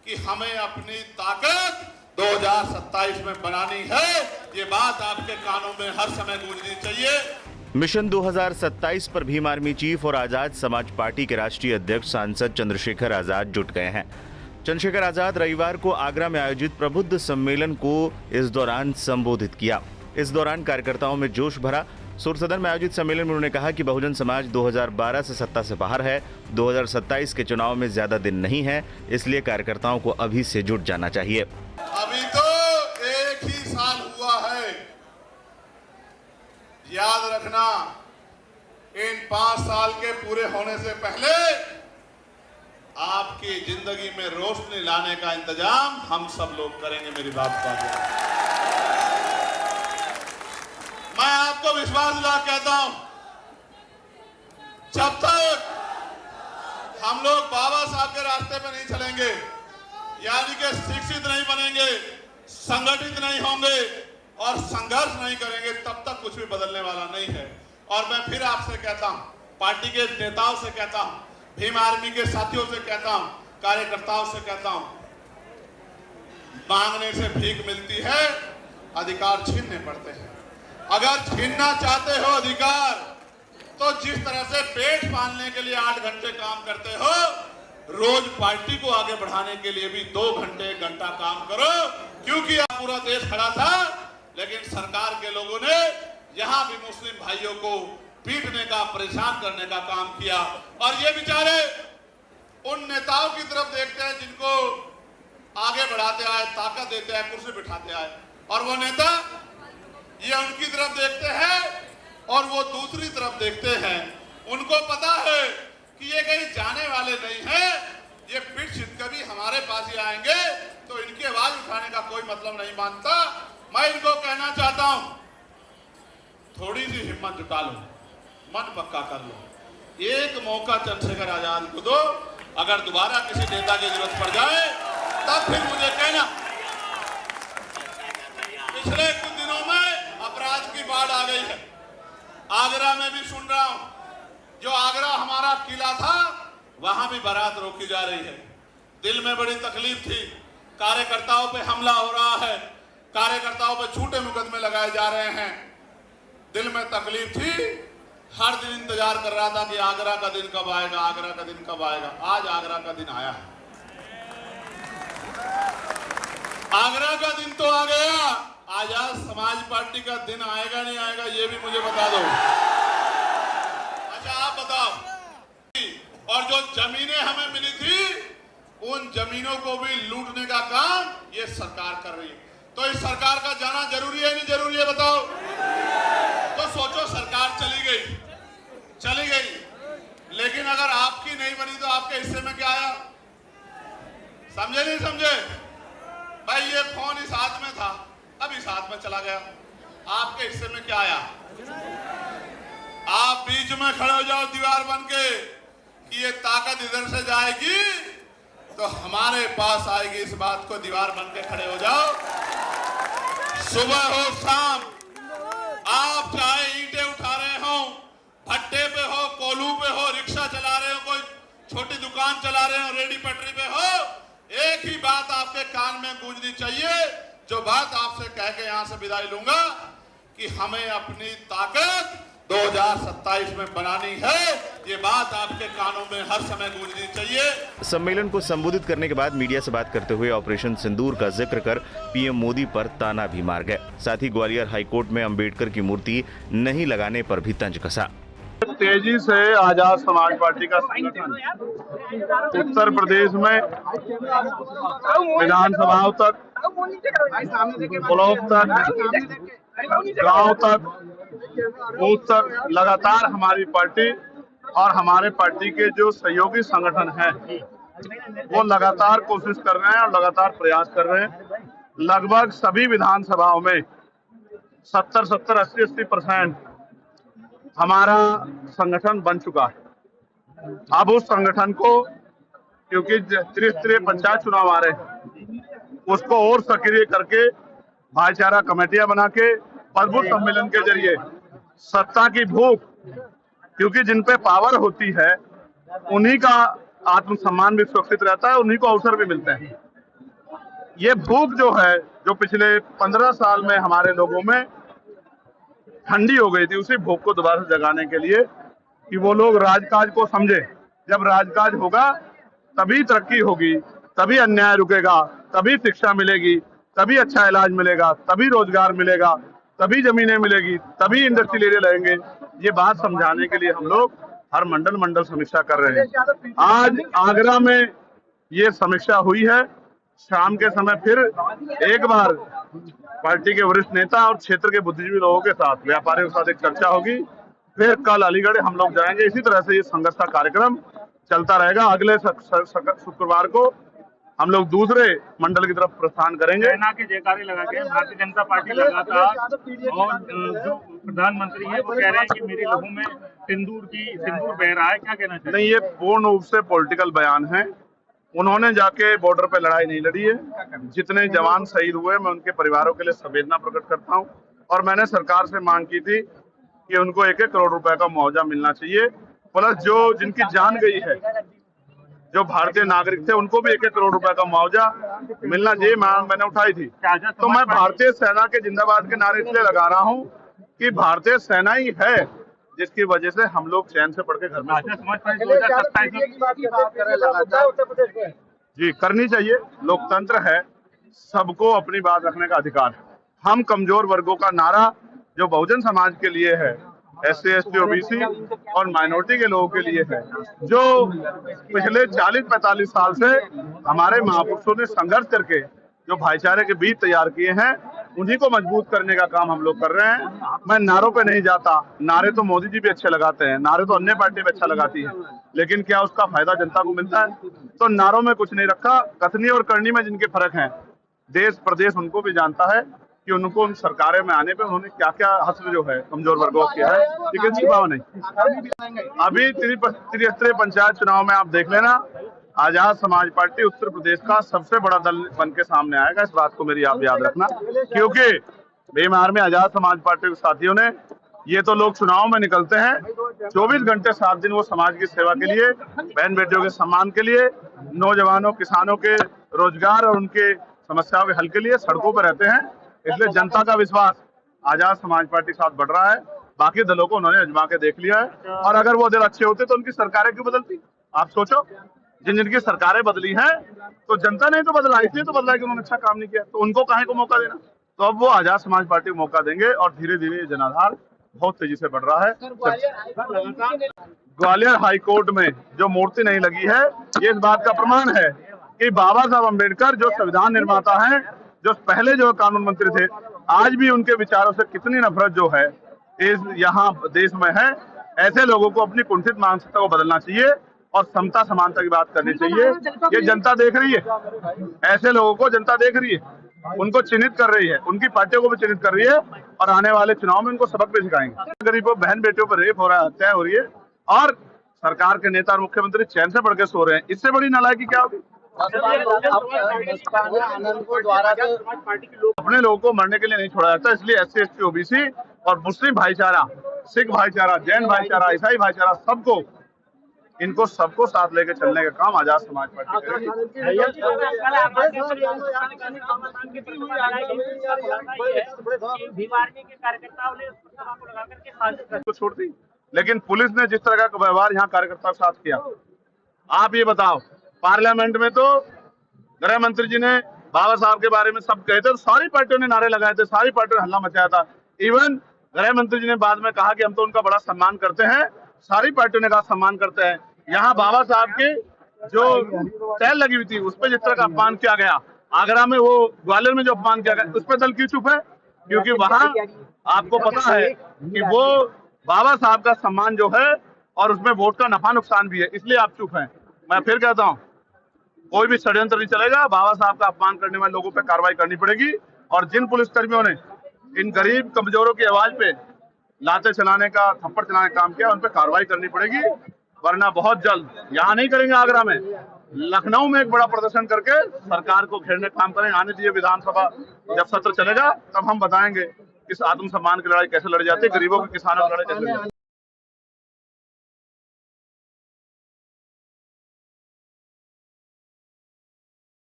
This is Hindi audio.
कि हमें अपनी ताकत 2027 में बनानी है। ये बात आपके कानों में हर समय गूंजनी चाहिए। मिशन 2027 पर भीम आर्मी चीफ और आजाद समाज पार्टी के राष्ट्रीय अध्यक्ष सांसद चंद्रशेखर आजाद जुट गए हैं। चंद्रशेखर आजाद रविवार को आगरा में आयोजित प्रबुद्ध सम्मेलन को इस दौरान संबोधित किया। इस दौरान कार्यकर्ताओं में जोश भरा। सुरसदन में आयोजित सम्मेलन में उन्होंने कहा कि बहुजन समाज 2012 से सत्ता से बाहर है। 2027 के चुनाव में ज्यादा दिन नहीं है, इसलिए कार्यकर्ताओं को अभी से जुट जाना चाहिए। अभी तो एक ही साल हुआ है। याद रखना, इन 5 साल के पूरे होने से पहले आपकी जिंदगी में रोशनी लाने का इंतजाम हम सब लोग करेंगे। मेरी बात को मैं आपको विश्वास दिला कहता हूं, जब तक हम लोग बाबा साहब के रास्ते पे नहीं चलेंगे, यानी कि शिक्षित नहीं बनेंगे, संगठित नहीं होंगे और संघर्ष नहीं करेंगे, तब तक कुछ भी बदलने वाला नहीं है। और मैं फिर आपसे कहता हूं, पार्टी के नेताओं से कहता हूं, भीम आर्मी के साथियों से कहता हूं, कार्यकर्ताओं से कहता हूं, मांगने से भीख मिलती है, अधिकार छीनने पड़ते हैं। अगर छीनना चाहते हो अधिकार, तो जिस तरह से पेट पालने के लिए 8 घंटे काम करते हो, रोज पार्टी को आगे बढ़ाने के लिए भी 2 घंटे 1 घंटा काम करो। क्योंकि अब पूरा देश खड़ा था, लेकिन सरकार के लोगों ने यहां भी मुस्लिम भाइयों को पीटने का, परेशान करने का काम किया। और ये बेचारे उन नेताओं की तरफ देखते हैं जिनको आगे बढ़ाते आए, ताकत देते आए, कुर्सी बिठाते आए, और वो नेता ये उनकी तरफ देखते हैं और वो दूसरी तरफ देखते हैं। उनको पता है कि ये कहीं जाने वाले नहीं हैं, ये पीठ छिद कभी हमारे पास ही आएंगे, तो इनकी आवाज उठाने का कोई मतलब नहीं मानता। मैं इनको कहना चाहता हूं, थोड़ी सी हिम्मत जुटा लो, मन पक्का कर लो। एक मौका चंद्रशेखर आजाद को दो, अगर दोबारा किसी नेता की जरूरत पड़ जाए तब फिर मुझे कहना। पिछले कुछ दिनों में अपराध की बाढ़ आ गई है। आगरा में भी सुन रहा हूं, जो आगरा हमारा किला था, वहां भी बारात रोकी जा रही है। दिल में बड़ी तकलीफ थी, कार्यकर्ताओं पे हमला हो रहा है, कार्यकर्ताओं पे झूठे मुकदमे लगाए जा रहे हैं। दिल में तकलीफ थी, हर दिन इंतजार कर रहा था कि आगरा का दिन कब आएगा, आगरा का दिन कब आएगा। आज आगरा का दिन आया है। आगरा का दिन तो आ गया, आजाद समाज पार्टी का दिन आएगा नहीं आएगा ये भी मुझे बता दो। अच्छा आप बताओ। और जो जमीनें हमें मिली थी, उन जमीनों को भी लूटने का काम ये सरकार कर रही है। तो इस सरकार का जाना जरूरी है नहीं जरूरी है, बताओ। तो सोचो, सरकार चली गई, लेकिन अगर आपकी नहीं बनी तो आपके हिस्से में क्या आया? समझे नहीं समझे? भाई ये फोन इस हाथ में था, अब इस हाथ में चला गया, आपके हिस्से में क्या आया? आप बीच में खड़े हो जाओ दीवार बन के कि ये ताकत इधर से जाएगी तो हमारे पास आएगी, इस बात को दीवार बन के खड़े हो जाओ। सुबह हो शाम, आप चाहे ईंटें उठा रहे हो, भट्टे पे हो, कोलू पे हो, रिक्शा चला रहे हो, कोई छोटी दुकान चला रहे हो, रेडी पटरी पे हो, एक ही बात आपके कान में गूंजनी चाहिए, जो बात आपसे कह के यहां से विदाई लूंगा, कि हमें अपनी ताकत 2027 में बनानी है। ये बात आपके कानों में हर समय गूंजनी चाहिए। सम्मेलन को संबोधित करने के बाद मीडिया से बात करते हुए ऑपरेशन सिंदूर का जिक्र कर पीएम मोदी पर ताना भी मार गए। साथ ही ग्वालियर हाईकोर्ट में अंबेडकर की मूर्ति नहीं लगाने पर भी तंज कसा। तेजी से आजाद समाज पार्टी का संगठन उत्तर प्रदेश में विधानसभाओं तक, ब्लॉक तक, गांव तक, बूथ तक लगातार हमारी पार्टी और हमारे पार्टी के जो सहयोगी संगठन हैं वो लगातार कोशिश कर रहे हैं और लगातार प्रयास कर रहे हैं। लगभग सभी विधानसभाओं में 70, 80% हमारा संगठन बन चुका है। अब उस संगठन को, क्योंकि त्रिस्तरीय पंचायत चुनाव आ रहे हैं, उसको और सक्रिय करके भाईचारा कमेटियां बना के प्रबुद्ध सम्मेलन के जरिए सत्ता की भूख, क्योंकि जिन पे पावर होती है उन्हीं का आत्मसम्मान भी सुरक्षित रहता है, उन्हीं को अवसर भी मिलते हैं। ये भूख जो है, जो पिछले 15 साल में हमारे लोगों में ठंडी हो गई थी, उसी भूख को दोबारा से जगाने के लिए कि वो लोग राजकाज को समझे। जब राजकाज होगा तभी तरक्की होगी, तभी अन्याय रुकेगा, तभी शिक्षा मिलेगी, तभी अच्छा इलाज मिलेगा, तभी रोजगार मिलेगा, तभी जमीनें मिलेगी, तभी इंडस्ट्रियल एरिया लगेंगे। ये बात समझाने के लिए हम लोग हर मंडल समीक्षा कर रहे हैं। आज आगरा में ये समीक्षा हुई है। शाम के समय फिर एक बार पार्टी के वरिष्ठ नेता और क्षेत्र के बुद्धिजीवी लोगों के साथ, व्यापारियों के साथ एक चर्चा होगी। फिर कल अलीगढ़ हम लोग जाएंगे। इसी तरह से ये संघर्ष का कार्यक्रम चलता रहेगा। अगले शुक्रवार को हम लोग दूसरे मंडल की तरफ प्रस्थान करेंगे। सेना के जयकारे लगा के भारतीय जनता पार्टी लगातार, और जो प्रधानमंत्री है वो कह रहे हैं कि मेरी लहू में सिंदूर बह रहा है, क्या कहना चाहिए? नहीं, ये पूर्ण रूप से पॉलिटिकल बयान है। उन्होंने जाके बॉर्डर पे लड़ाई नहीं लड़ी है। जितने जवान शहीद हुए, मैं उनके परिवारों के लिए संवेदना प्रकट करता हूँ। और मैंने सरकार से मांग की थी कि उनको 1-1 करोड़ रुपए का मुआवजा मिलना चाहिए। प्लस जो जिनकी जान गई है, जो भारतीय नागरिक थे, उनको भी 1-1 करोड़ रुपए का मुआवजा मिलना चाहिए। मांग मैंने उठाई थी। तो मैं भारतीय सेना के जिंदाबाद के नारे इसलिए लगा रहा हूँ कि भारतीय सेना ही है जिसकी वजह से हम लोग चैन से पढ़ के घर में जी करनी चाहिए। लोकतंत्र है, सबको अपनी बात रखने का अधिकार है। हम कमजोर वर्गों का नारा जो बहुजन समाज के लिए है, SC, ST, OBC और माइनॉरिटी के लोगों के लिए है, जो पिछले 40-45 साल से हमारे महापुरुषों ने संघर्ष करके जो भाईचारे के बीज तैयार किए हैं, उन्हीं को मजबूत करने का काम हम लोग कर रहे हैं। मैं नारों पे नहीं जाता। नारे तो मोदी जी भी अच्छे लगाते हैं, नारे तो अन्य पार्टी भी अच्छा लगाती है, लेकिन क्या उसका फायदा जनता को मिलता है? तो नारों में कुछ नहीं रखा। कथनी और करनी में जिनके फर्क हैं, देश प्रदेश उनको भी जानता है कि उनको उन सरकारें में आने पे उन्होंने क्या क्या हस्र जो है कमजोर वर्गों किया है, लेकिन छिपाव नहीं। अभी त्रिस्तरीय पंचायत चुनाव में आप देख लेना, आजाद समाज पार्टी उत्तर प्रदेश का सबसे बड़ा दल बन के सामने आएगा। इस बात को मेरी आप याद रखना, क्योंकि बेमार में आजाद समाज पार्टी के साथियों ने, ये तो लोग चुनाव में निकलते हैं 24 घंटे 7 दिन वो समाज की सेवा के लिए, बहन बेटियों के सम्मान के लिए, नौजवानों किसानों के रोजगार और उनके समस्याओं के हल के लिए सड़कों पर रहते हैं। इसलिए जनता का विश्वास आजाद समाज पार्टी के साथ बढ़ रहा है। बाकी दलों को उन्होंने आजमा के देख लिया है, और अगर वो दल अच्छे होते तो उनकी सरकारें क्यों बदलती? आप सोचो, जिनकी सरकारें बदली हैं तो जनता ने तो बदला, इसलिए तो बदला कि उन्होंने अच्छा काम नहीं किया, तो उनको काहे को मौका देना? तो अब वो आजाद समाज पार्टी को मौका देंगे और धीरे धीरे ये जनाधार बहुत तेजी से बढ़ रहा है। ग्वालियर हाई कोर्ट में जो मूर्ति नहीं लगी है, ये इस बात का प्रमाण है कि बाबा साहब अम्बेडकर जो संविधान निर्माता हैं, जो पहले जो कानून मंत्री थे, आज भी उनके विचारों से कितनी नफरत जो है इस यहाँ देश में है। ऐसे लोगों को अपनी कुंठित मानसिकता को बदलना चाहिए और समता समानता की बात करनी चाहिए। ये जनता देख रही है, ऐसे लोगों को जनता देख रही है, उनको चिन्हित कर रही है, उनकी पार्टियों को भी चिन्हित कर रही है, और आने वाले चुनाव में उनको सबक भी सिखाएंगे। गरीबों बहन बेटियों पर रेप हो रहा है, हत्या हो रही है, और सरकार के नेता और मुख्यमंत्री चैन से बढ़ के सो रहे हैं। इससे बड़ी नालायकी क्या होगी? अपने लोगों को मरने के लिए नहीं छोड़ा जाता, इसलिए SC, ST, OBC और मुस्लिम भाईचारा, सिख भाईचारा, जैन भाईचारा, ईसाई भाईचारा, सबको, इनको सबको साथ लेके चलने का काम आजाद समाज पार्टी करेगी। तो छोड़ दी, लेकिन पुलिस ने जिस तरह का व्यवहार यहाँ कार्यकर्ताओं के साथ किया, आप ये बताओ, पार्लियामेंट में तो गृह मंत्री जी ने बाबा साहब के बारे में सब कहे थे, तो सारी पार्टियों ने नारे लगाए थे, सारी पार्टियों ने हल्ला मचाया था। इवन गृह मंत्री जी ने बाद में कहा कि हम तो उनका बड़ा सम्मान करते हैं, सारी पार्टियों ने कहा सम्मान करते हैं। यहाँ बाबा साहब के जो टैल लगी हुई थी उस पर जिस तरह का अपमान किया गया, आगरा में वो ग्वालियर में जो अपमान किया गया, उस पर दल क्यों चुप है? क्योंकि वहाँ आपको पता है कि वो बाबा साहब का सम्मान जो है और उसमें वोट का नफा नुकसान भी है, इसलिए आप चुप हैं। मैं फिर कहता हूँ, कोई भी षड्यंत्र नहीं चलेगा। बाबा साहब का अपमान करने वाले लोगों पे कार्रवाई करनी पड़ेगी, और जिन पुलिसकर्मियों ने इन गरीब कमजोरों की आवाज पे लाते चलाने का, थप्पड़ चलाने का काम किया, उन पे कार्रवाई करनी पड़ेगी, वरना बहुत जल्द, यहाँ नहीं करेंगे आगरा में, लखनऊ में एक बड़ा प्रदर्शन करके सरकार को घेरने का काम करेंगे। आने दीजिए, विधानसभा जब सत्र चलेगा तब हम बताएंगे इस आत्मसम्मान की लड़ाई कैसे लड़ी जाती है, गरीबों के, किसानों की लड़ाई कैसे लड़ी जाती है।